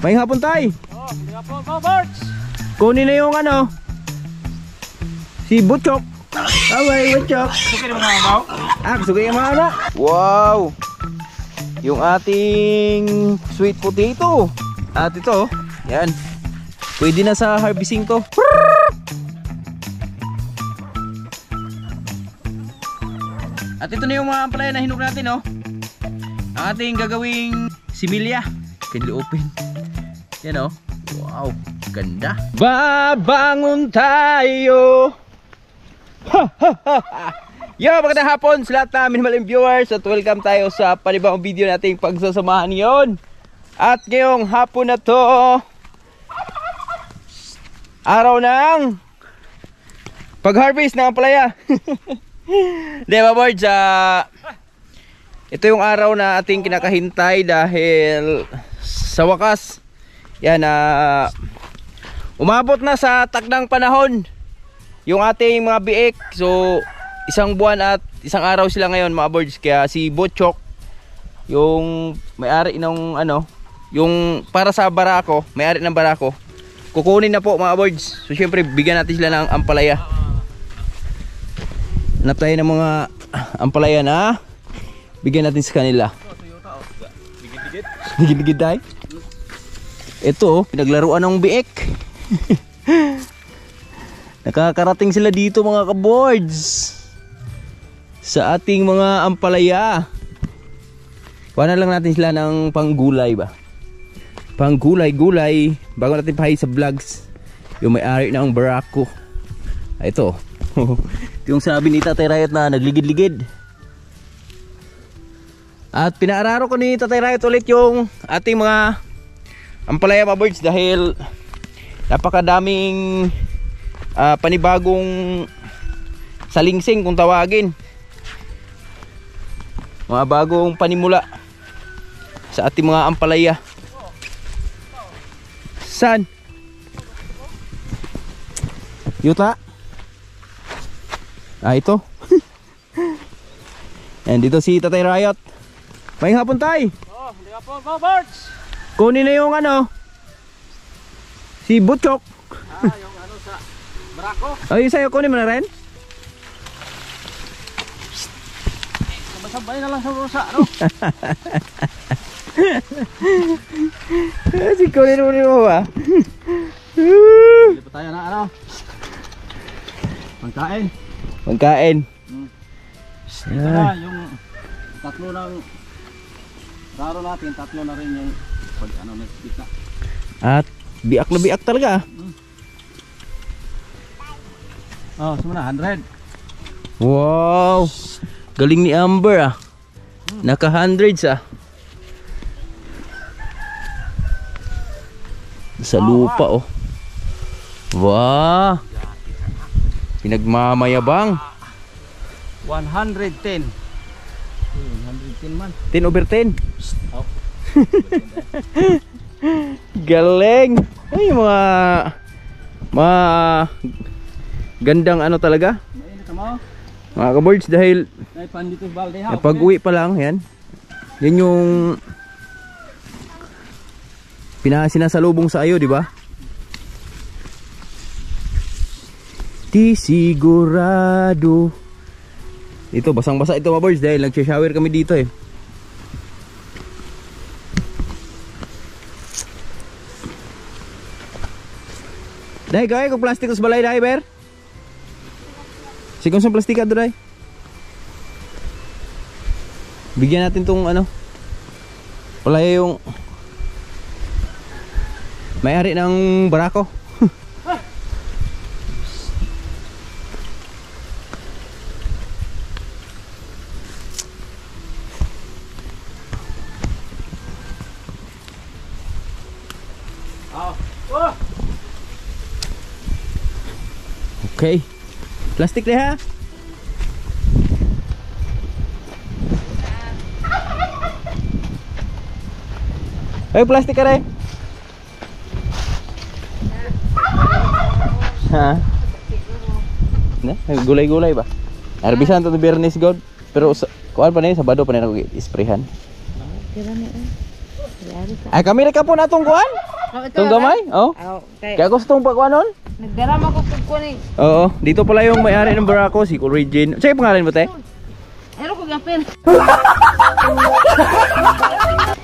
May hapon tay. Oh, may hapon po, birds. Kunin na yung ano. Si Butchok. Away, Butchok. Suki naman mga maw. Suki yung mga anak. Wow. Yung ating sweet potato. At ito, yan. Pwede na sa harvesting to. At ito na yung mga ampalaya na hinug natin, oh. Ang ating gagawing similya. Kindly open. Yan, oh. Wow, ganda. Babangon tayo. Yo, magandang hapon sa lahat namin maling viewers. At welcome tayo sa panibagong video nating pagsasamahan ngayon. At ngayong hapon na to, araw ng pag-harvest ng ampalaya. Diba birds, ito yung araw na ating kinakahintay dahil sa wakas yan, umabot na sa takdang panahon yung ating mga biik. So isang buwan at isang araw sila ngayon mga birds. Kaya si Butchok, yung may-ari ng ano, yung para sa barako, may-ari ng barako, kukunin na po mga birds. So syempre bigyan natin sila ng ampalaya. Hanap tayo ng mga ampalaya na bigyan natin sa kanila. Digid-digid tayo. Ito, pinaglaruan ng biik. Nakakarating sila dito mga ka-boards sa ating mga ampalaya. Kuha na lang natin sila ng panggulay ba? Panggulay-gulay bago natin pahay sa vlogs yung may-ari ng barako. Ito. Yung sabi ni Tatay Riot na nagligid-ligid. At pinaararo ko ni Tatay Riot ulit yung ating mga ampalaya mga birds dahil napakadaming panibagong salingsing kung tawagin. Mga bagong panimula sa ating mga ampalaya. San? Yuta? Ito. And dito si Tatay Riot. May hapon tay. Oh, may hapon po, birds. Kunin na yung ano, si Butchok. Yung ano sa barako. Ay, sa'yo kunin mo na rin. Sabay na lang sa rusa, no? Si kunin mo ba? Hindi pa tayo na ano. Pagkain. Pagkain. Ito na yung tatlo ng raro natin, tatlo na rin yung pag ano nagkita. At biak na biak talaga. Oh, sumuna 100. Wow. Galing ni Amber ah. Naka hundreds ah. Sa lupa oh. Wow. Pinagmamayabang. 110. 110 man. 10 over 10. Oh. Galing. Ay mga gandang ano talaga. Mainit mo. Mga ka-boards dahil Naipan dito sa balde ha. pag-uwi pa lang yan. Yan yung sinasalubong sa ayo, di ba? Di sigurado. Ito basang-basa ito mga boys dahil nag-shower kami dito eh. Dahil kaya kung plastic sa balay dahil ber? Sikong sa plastika doon dahil. Bigyan natin tong ano. Wala yung may-ari ng barako. Okay. Plastic deh ha. Ay plastik ka rin. Ha? Gulay-gulay ba? Arbisan to Bernis God. Pero kuan pa na Sabado pa na ako isprehan. Ay kami ka po natong kuan? Itong gamay? Oh. Kaya gusto itong pagkuhanon? Nagdarama ko pagkuhan eh. Oo, dito pala yung may-ari ng Barako, si Regine. Sa'yo pangalan mo, te? Ano ko gapin?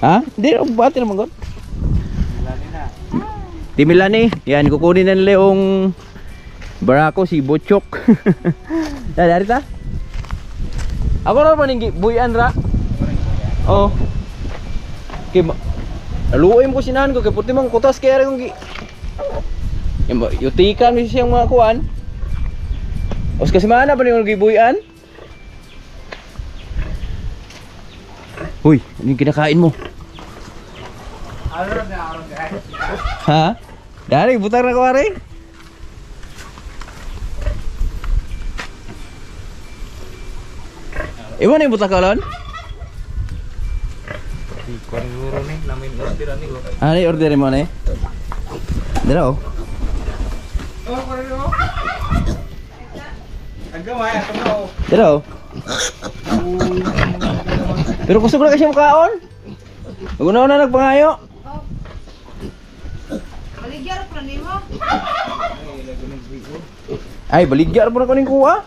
Ha? Hindi, bati naman, God. Timilani. Yan, kukunin na nila yung Barako, si Butchok. Dari ta? Ako na maninggi, buyan ra. Oo. Okay, aluoy mo ko sinahan ko, kaya puti mang kutas kaya rin kong yutikan mo siyang mga kuwan. Os kasi mana pa yung gibuyan? Uy, ano yung kinakain mo? Ha? Dari, butang na kuwari? Iwan na yung butang ka, Lon? Ano yung orderin mo na eh? Dito oh. Dito oh. Pero kusog na kasi makaon. Huwag na nagpangayo. Baligyan pa ni mo. Ay, baligyan po na ko ning kuha.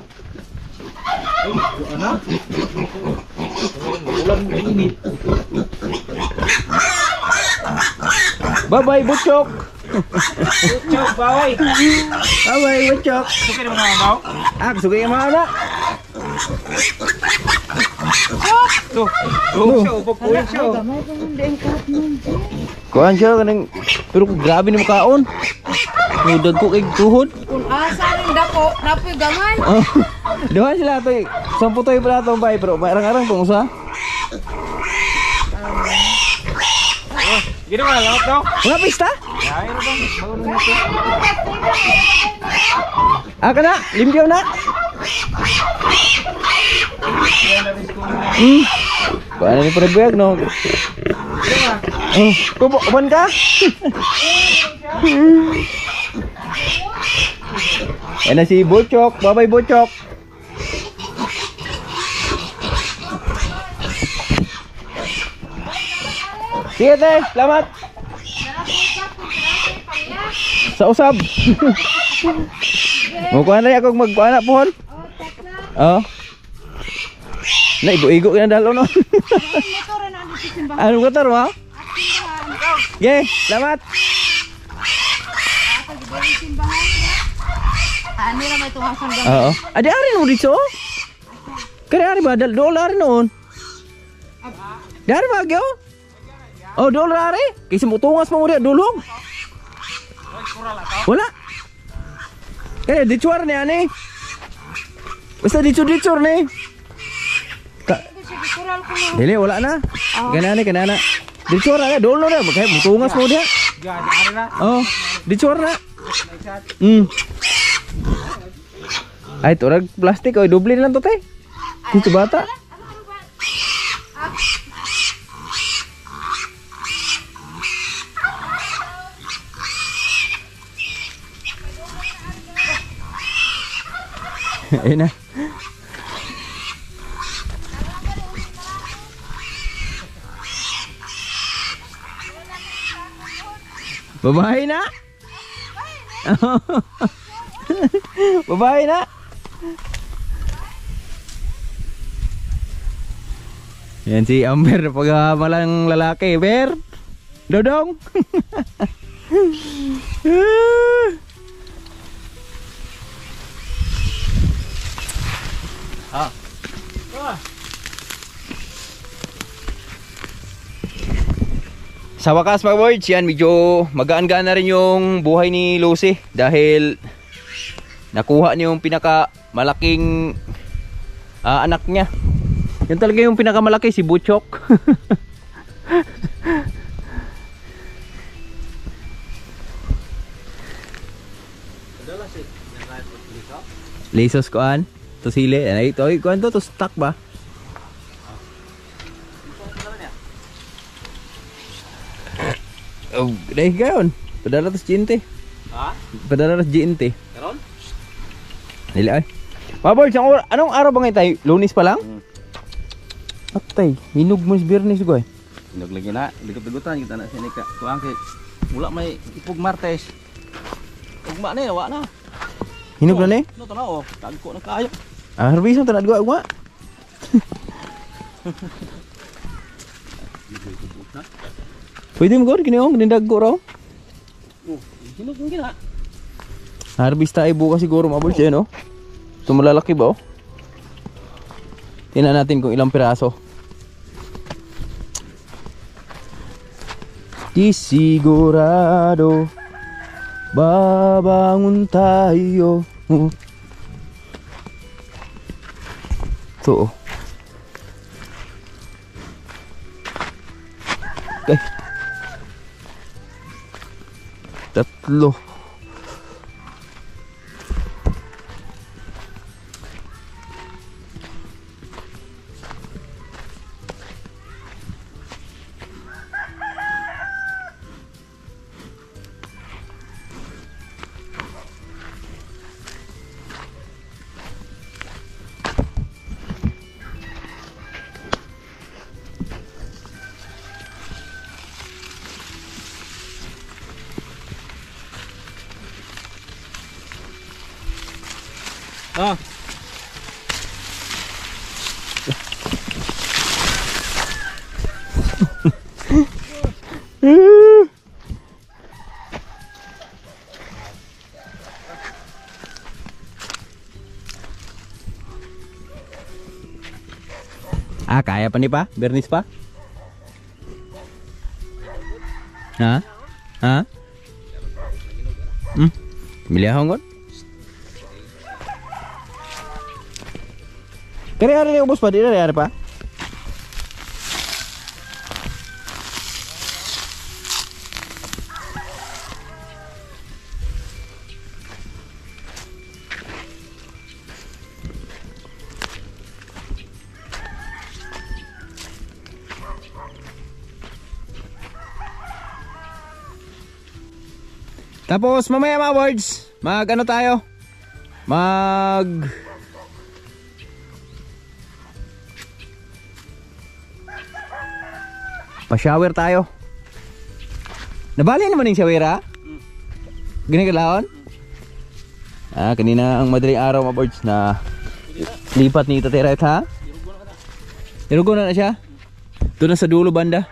Bye-bye, Butchok. Butchok, baway. Bye-bye, Butchok. Suki naman mga baw. Suka yung mga anak. Tuh, siya, upag-uwin siya. Gamay pa man din kahit nun. Kuhaan siya kanang, pero grabe ni makaon. Nudag ko kay tuhod. Kung asa rin dako, napoy gamay. Doon sila ito eh. Sampu tayo pala itong bahay, pero marang-arang kung usa. Ginawa na lahat daw. Mga pista? Ay, ano bang? Magulo na ito. Aka na, limpyaw na. Kuhaan na ni Prebuyag, no? Kuban ka? Yan na si Butchok. Bye-bye, Butchok. Sige, te. Salamat. Sa usab. Mukuha na rin ako magkuha na pohon. Oo. Na, igo-igo ka na dalo, no? Anong motor mo? Okay, salamat. Ano na may tuhasan gamay? Oo. Adi ari no dito. Kaya ari ba dolar noon? Dari ba gyo? Oh, dolar ari. Kasi mo tungas mo dia dulong. Wala. Kaya dicuar ni ani. Basta dicur ni. Dili wala na. Kanana. Dicur na dolo na, kaya mo tungas mo dia. Oh, dicur na. Ay, turag plastik oy, doble na lang to, te. Dito bata. Ayun na. Babae na. Babae na. Yan si Amber, pagmalang lalaki. Ber, Dodong. Sa wakas mga boys, yan medyo magaan-gaan na rin yung buhay ni Lucy dahil nakuha niya yung pinakamalaking anak niya. Yan talaga yung pinakamalaki, si Butchok. Lisos koan, to sili, ay ito, koan to stock ba? Oh, dahil gayon. Padala tas GNT. Ha? Padala tas GNT. Karon? Nila ay. Mabol, anong araw ba ngayon tayo? Lunes pa lang? Atay, hinog mo si Bernes ko eh. Hinog lagi na. Ligot-ligotan kita na siya ka. Kuang kay Wala may ipog martes. Ugma na, wa na. Hinog na ni? No, tanaw, tagko na kayo. Ah, harbisan tanad gwa ugma. Pwede mo gawin kiniong, nindag ko raw. Oh, hinog yung gina. Harvest tayo bukas siguro mga boys, no? Ito malalaki ba, oh? Tingnan natin kung ilang piraso. Di sigurado babangon tayo. Ito, oh. Okay. Tatlo. Ah. Ah, kaya pa ni pa? Bernis pa? Ha? Ha? Milih akong kon? Kaya hari ni ubos pa? Di na hari pa? Tapos mamaya mga birds, mag ano tayo? Pa-shower tayo. Nabali naman yung shower, ha? Ginagalaon? Ah, kanina ang madaling araw mga birds na lipat ni Tatay Right, ha? Irugo na siya? Doon na sa dulo banda.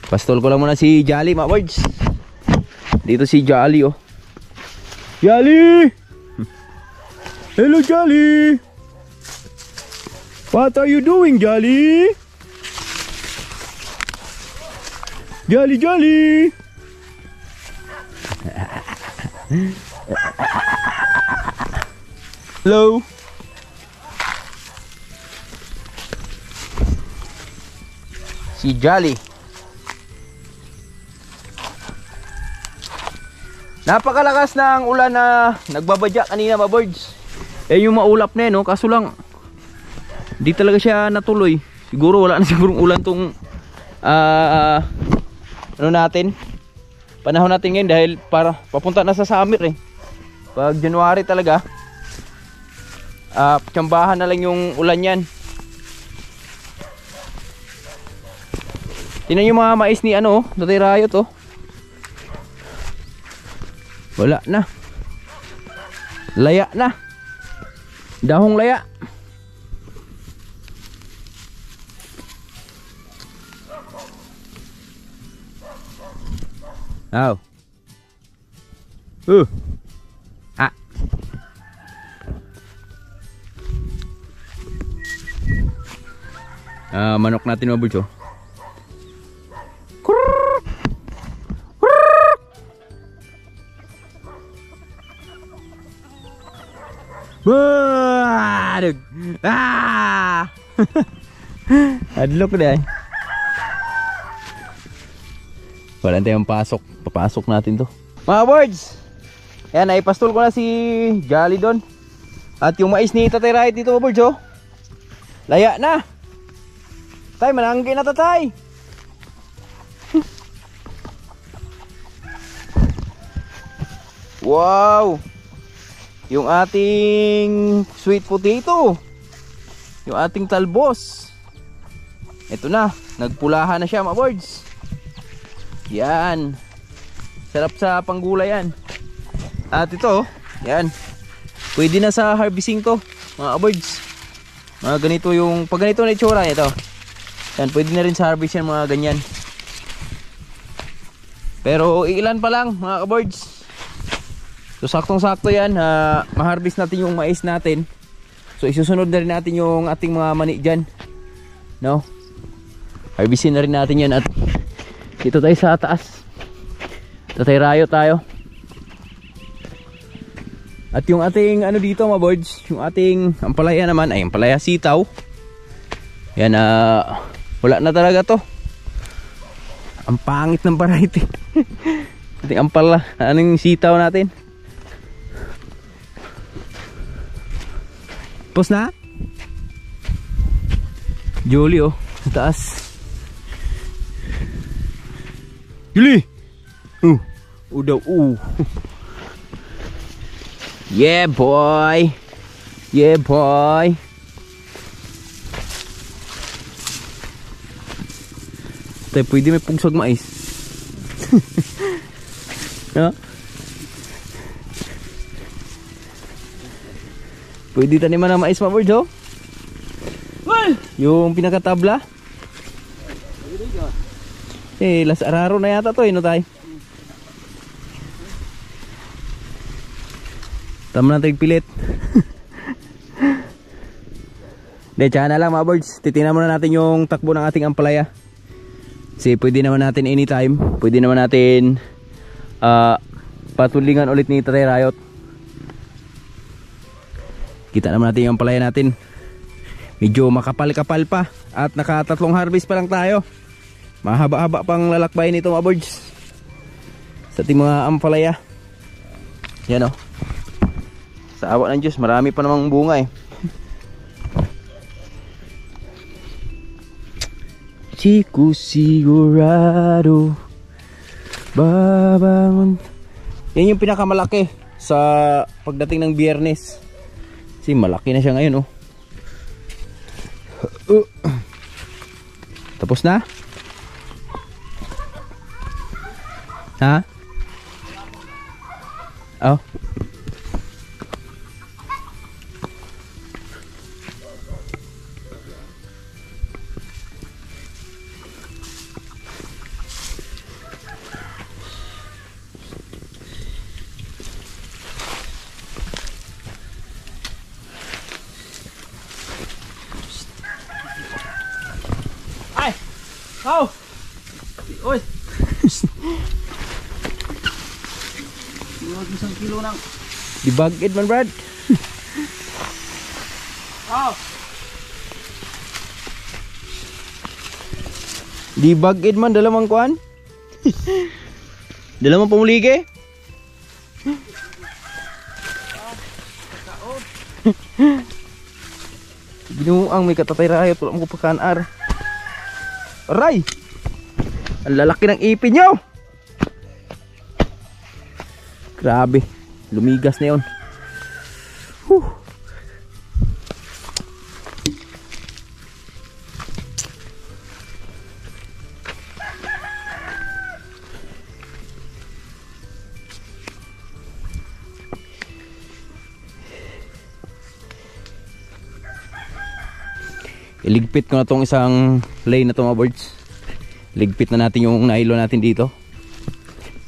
Pastol ko lang muna si Jolly mga birds. Dito si Jolly, oh. Jolly! Hello Jolly! What are you doing, Jolly? Jolly, Jolly! Hello? Si Jolly. Napakalakas ng ulan na nagbabadya kanina mga birds. Eh yung maulap na no, kaso lang di talaga siya natuloy. Siguro wala na sigurong ulan tong ano natin, panahon natin ngayon dahil para papunta na sa summer eh. Pag January talaga tsambahan na lang yung ulan yan. Tingnan yung mga mais ni ano, Tatay Rayot, oh. Wala na. Laya na. Dahong laya. Aw. Ah. Manok natin mga bulso. Waduh. Adlok deh. Wala tayong pasok. Papasok natin to. Mga birds, ayan, naipastol ko na si Jolly doon. At yung mais ni Tatay Right dito mga birds, oh. Laya na. Tay, mananggi na tatay. Wow. Yung ating sweet potato, yung ating talbos, Ito na, nagpulahan na siya mga boards. Yan. Sarap sa panggulay yan. At ito, yan. Pwede na sa harvesting to mga boards. Mga ganito yung, pag ganito na itsura ito. Yan, pwede na rin sa harvest yan mga ganyan. Pero ilan pa lang mga boards. So saktong sakto yan, ma-harvest natin yung mais natin. So isusunod na rin natin yung ating mga mani dyan, no? Harvestin na rin natin yan. At dito tayo sa taas, tatayrayo tayo. At yung ating ano dito mga boards, yung ating ampalaya naman, ay ampalaya sitaw. Yan, wala na talaga to. Ang pangit ng variety. Ating ampala, anong sitaw natin. Tapos na Jolie sa taas. Jolie! Udaw. Yeah boy! Yeah boy! Tayo pwede may pugsag mais. No? Pwede taniman ng mais mga boards, oh. Yung pinakatabla. Las araro na yata to, no tayo. Tama natin pilit. De, tsaka na lang mga boards. Titingnan muna natin yung takbo ng ating ampalaya. Kasi pwede naman natin anytime. Pwede naman natin patulingan ulit ni Tatay Rayot. Kita naman natin yung ampalaya natin. Medyo makapal-kapal pa. At nakatatlong harvest pa lang tayo. Mahaba-haba pang lalakbayin nito mga boards. Sa ating mga ampalaya. Yan o. Sa awa ng Diyos, marami pa namang bunga eh. Chico sigurado babangon. Yan yung pinakamalaki sa pagdating ng Biyernes. Kasi malaki na siya ngayon, oh. Tapos na? Ha? Oh. Ay! Oh! Oy! Isang kilo ng dibagid man, Brad. Oh! Dibagid man, dalamang kuan. Dalamang pamuligi. Binuang may katatay rayot, wala mo pagkanar. Aray! Ang lalaki ng ipin nyo! Grabe, lumigas na yun. Whew. Iligpit ko na tong isang lane na to mga birds. Ligpit na natin yung nylon natin dito.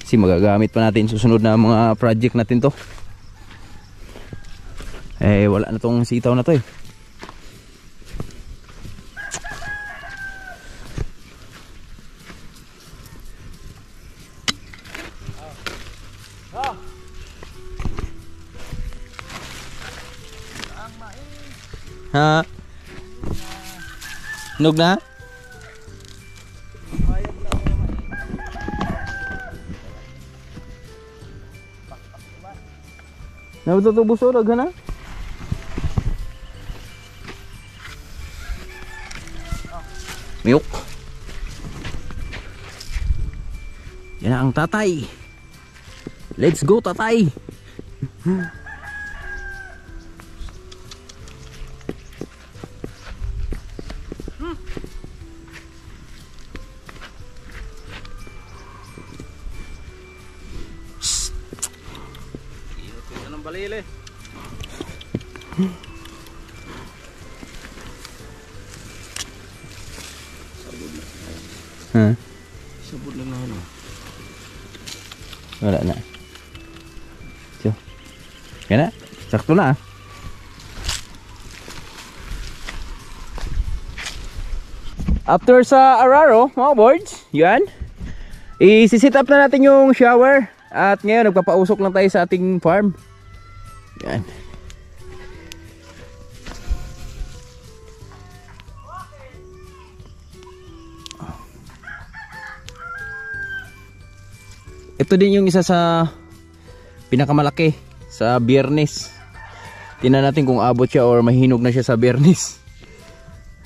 Kasi magagamit pa natin susunod na mga project natin to. Eh wala na tong sitaw na to eh. Ha? Hinog na? Natutubos orag ha na? Miyok. Yan ang tatay. Let's go tatay. Malili. Huh? Sabod lang ano. Wala na. So. Yan na. Sakto na ah. After sa Araro, mga boards, yan. I-sit up na natin yung shower. At ngayon, nagpapausok lang tayo sa ating farm. Yan. Ito din yung isa sa pinakamalaki sa Biyernes. Tingnan natin kung abot siya or mahinog na siya sa Biyernes.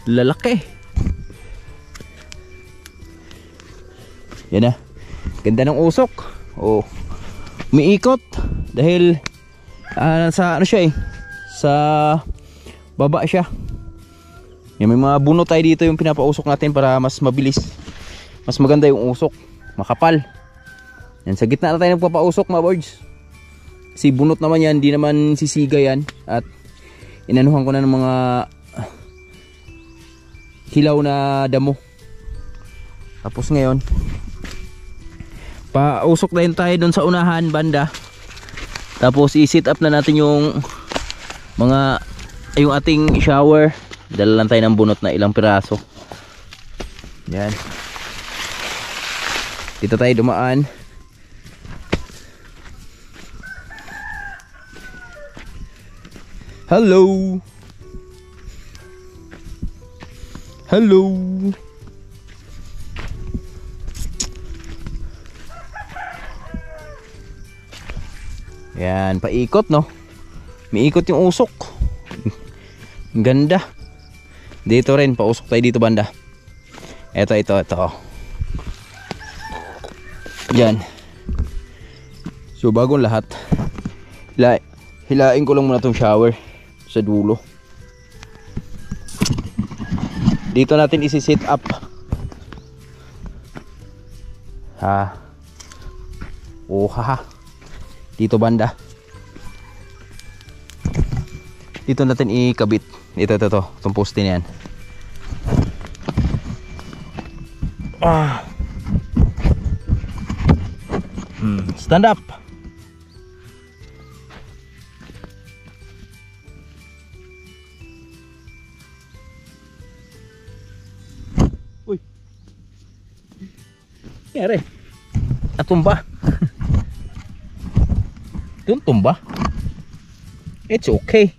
Lalaki. Yan na. Ganda ng usok. Oh. Umiikot dahil sa ano siya sa baba siya. Yan, may mga bunot tayo dito yung pinapausok natin para mas mabilis. Mas maganda yung usok. Makapal. Yan, sa gitna na tayo nagpapausok mga boards. Kasi bunot naman yan, hindi naman sisiga yan. At inanuhan ko na ng mga hilaw na damo. Tapos ngayon, pausok na tayo doon sa unahan banda. Tapos i-sit up na natin yung yung ating shower. Dala lang tayo ng bunot na ilang piraso. Yan. Dito tayo dumaan. Hello. Hello. Yan, paikot no. Miikot yung usok. Ganda. Dito rin, pausok tayo dito banda. Ito. Yan. So bagong lahat. Hilain ko lang muna tong shower sa dulo. Dito natin isi-sit up. Dito banda. Dito natin ikabit. Ito. Itong poste niyan. Stand up. Uy. Yare. Natumba. Don't tumba. It's okay.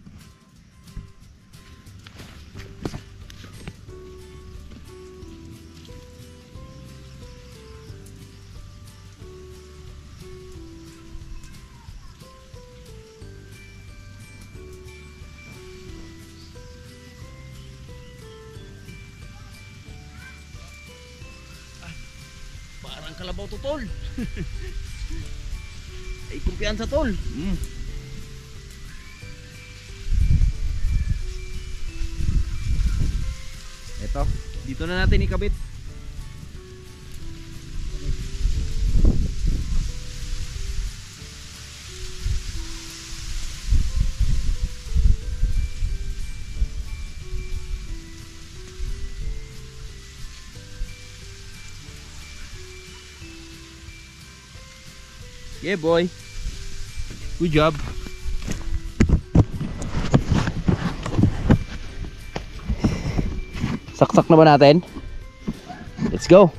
Parang kalabaw to tol. Ay kumpiyansa tol. Ito, dito na natin ikabit. Yeah boy. Good job. Saksak na ba natin? Let's go.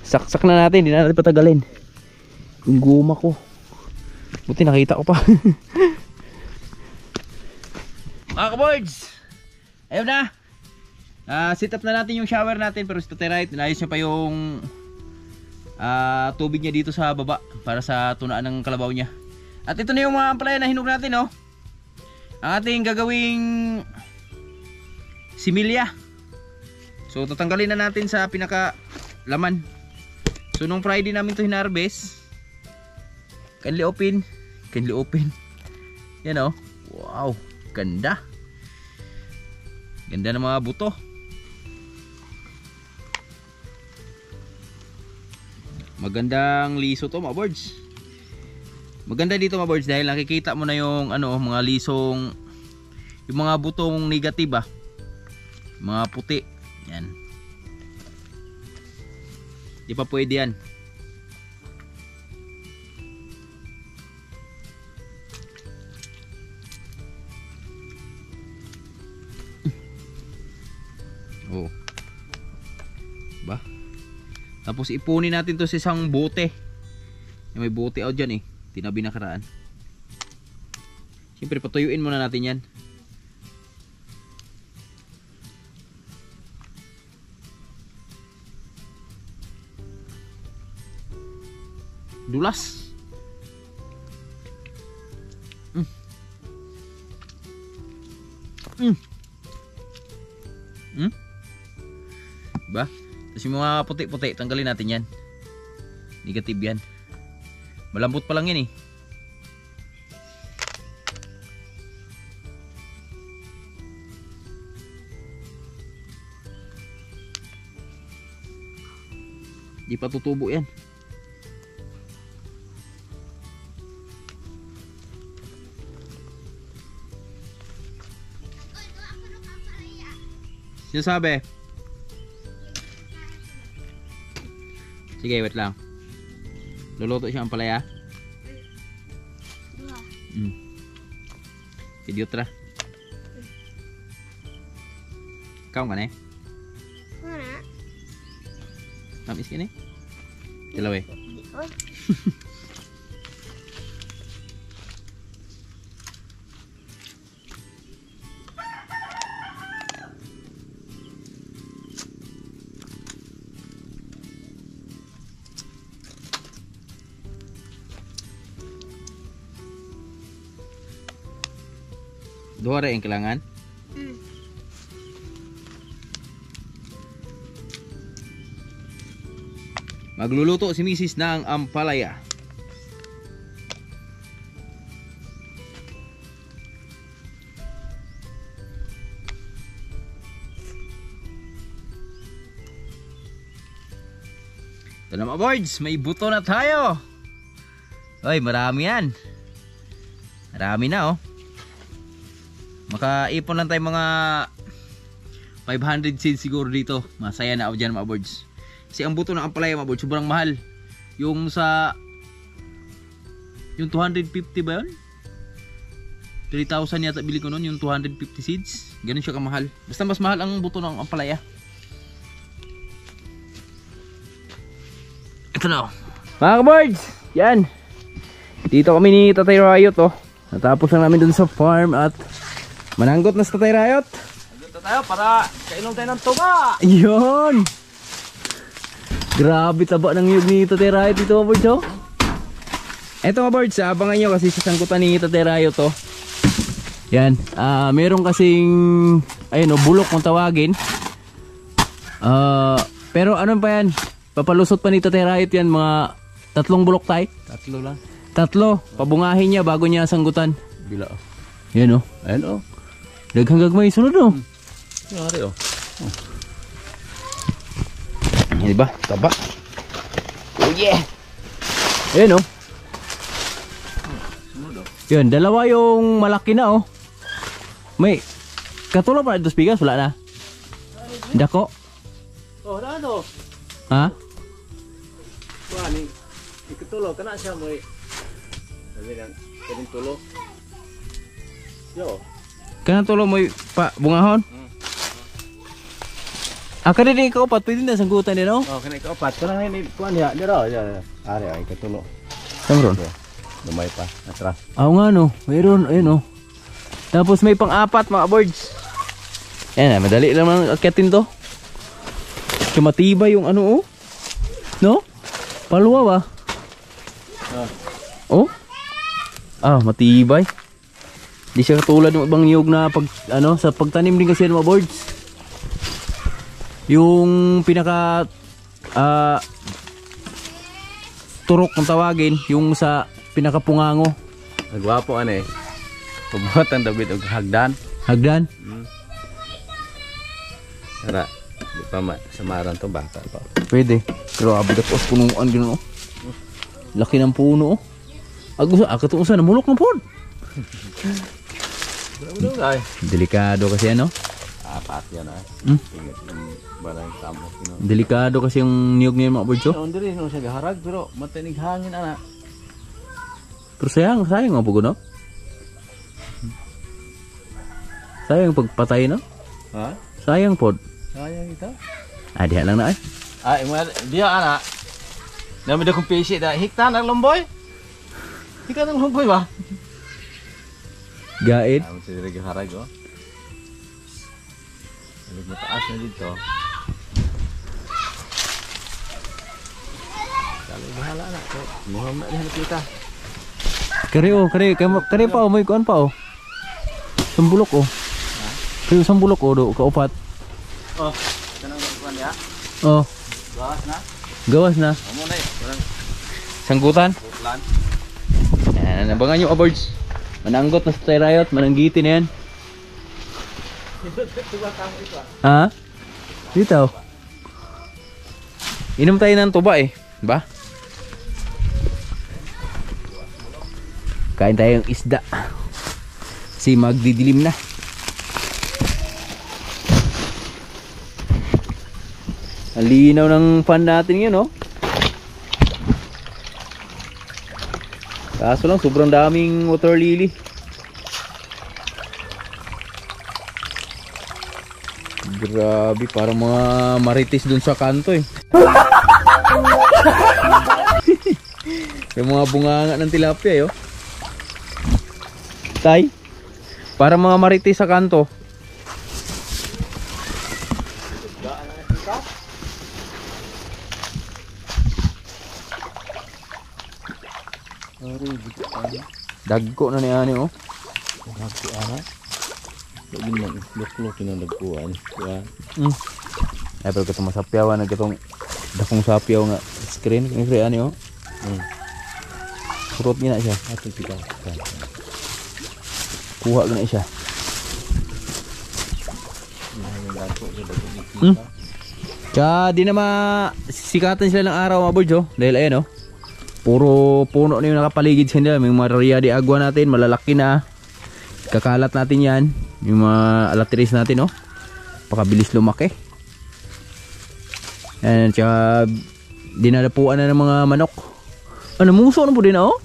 Saksak na natin, hindi na natin patagalin. Yung guma ko. Buti nakita ko pa. Mga kaboards, ayun na. Sit up na natin yung shower natin. Pero sa right, inayos niya pa yung tubig niya dito sa baba para sa tunaan ng kalabaw niya. At ito na yung mga ampalaya na hinog natin, oh. Ang ating gagawing similya. So tatanggalin na natin sa pinaka laman. So nung Friday namin to hinarvest, kanli open. Yan oh. Wow, ganda. Ganda ng mga buto. Magandang liso to mga boards. Maganda dito mga birds dahil nakikita mo na yung ano, mga lisong, yung mga butong negative mga puti. Yan. Di pa pwede yan. Oh. Ba? Tapos ipunin natin to sa isang bote. May bote out dyan tinabi na karaan. Siyempre patuyuin muna natin yan. Dulas. Ba? Tapos yung mga puti-puti, tanggalin natin yan. Negative yan. Malambot pa lang yan Di pa tutubo yan. Sinasabi? Sige, wait lang. Luluto siya ang palaya. Idiotra. Ikaw ka na Mana? Tamis ka na Dalawa Dua rin ang kailangan. Magluluto si Mrs. ng ampalaya. Ito na mga boards, may buto na tayo. Oy, marami yan. Marami na Makaipon lang tayo mga 500 seeds siguro dito. Masaya na ako dyan mga boards. Kasi ang buto ng ampalaya mga boards sobrang mahal. Yung 250 ba yun? 3,000 yata bili ko nun, yung 250 seeds. Ganun siya kamahal. Basta mas mahal ang buto ng ampalaya. Ito na mga boards, yan. Dito kami ni Tatay Riot Natapos lang namin dun sa farm at mananggot na sa Tatay Riot. Nandito tayo para kainom tayo ng tuba. Yun. Grabe taba ng yug ni Tatay Riot dito mga birds Eto mga birds, abangan nyo kasi sa sangkutan ni Tatay Riot Yan, meron kasing ayun bulok kung tawagin. Pero ano pa yan? Papalusot pa ni Tatay Riot yan, mga 3 bulok tayo. 3 lang. 3, pabungahin niya bago niya sanggutan. Bila Yan Ayan daghang gagmay sunod Yari Yan diba? Taba. Oh yeah. Ayan Sunod Yun, dalawa yung malaki na May katulong pa na ito spigas, wala na. Dako. ano? Ha? Wani, ikutulo kana siya mo. Sabi lang, kanin tulo. Yo. Kanang tulo mo pa bungahon? Kada din ikaw pat, pwede na sanggutan din Kana ikaw pat, kana ni kuan ya, dira. Ari ay ikutulo. Samron. Lumay pa atras. Nga mayroon, ayun Tapos may pang-4 mga birds. Yan madali lang akyatin to. Matibay yung no? Paluwa ba? Matibay. Di siya katulad ng ibang niyog na sa pagtanim din kasi ng mga birds. Yung pinaka turok kung tawagin, yung sa pinakapungango. Nagwapo Pabuhatan David og hagdan. Hagdan? Tara, di pa samaran to baka pa. Pwede. Grabe dapat punuan gano'n Laki ng puno Ako to usa namulok na pod. Budak ay. Delikado kasi ano? Apat yan ah. Hmm? Ingat ng barang tamo kino. Delikado kasi yung niyog niya mga birds. No, diri no siya gaharag pero matinig hangin ana. Pero sayang nga po no? Sayang pagpatay no? Ha? Sayang pod. Sayang ita. Diha lang na ay. Ay, dia ana. Nami da kong pisi da hikta ng lomboy. Hikta ng lomboy ba? Gaid. Ang sige gaharag oh. Alig mataas na dito. Kali bahala na ko. Muhammad na kita. Kare pa oh, may kuan pa oh. Sambulok oh. Kaya sambulok oh, do kaupat. Oh, kanang kuan ya. Oh, Gawas na. gawas na. Amo na eh. Sangkutan. Putlan. Yan, abangan nyo birds. Mananggot na sa Thai Riot, mananggitin na yan. Ha? Dito. Inom tayo ng tuba eh. Ba? Kain tayong isda. Kasi magdidilim na. Ang linaw ng pan natin yun, oh. Kaso lang, sobrang daming water lily. Grabe, parang mga marites dun sa kanto eh. Yung mga bunganga ng tilapia eh, oh. Tay, parang mga marites sa kanto. Dagko na ni ani oh. Dagko ana. Lagi man lok-lok kinang dagkuan. Ya. Ay pero katong masapyawan na katong dakong sapyaw nga screen ni free ani oh. Surot niya na siya. Ato pika. Kuha gina siya. Kaya di na masikatan sila ng araw mga birds oh. Dahil ayan oh. Puro puno na yung nakapaligid sa nila. May mga ria de agua natin, malalaki na. Kakalat natin yan. Yung mga alatiris natin, oh. Pakabilis lumaki. Yan, tsaka dinadapuan na ng mga manok. Ano, muso na po din, oh.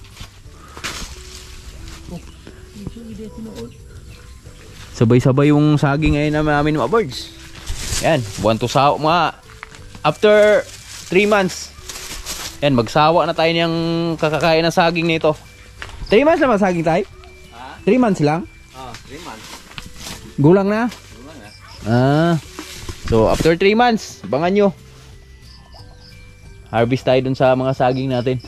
Sabay-sabay yung saging ngayon namin mga birds. Yan, buwan to sa mga after 3 months. Yan, magsawa na tayo niyang kakakain ng saging nito. 3 months na ba saging tayo? Ha? 3 months lang? 3 months. Gulang na? Gulang na. So after 3 months, abangan nyo. Harvest tayo dun sa mga saging natin.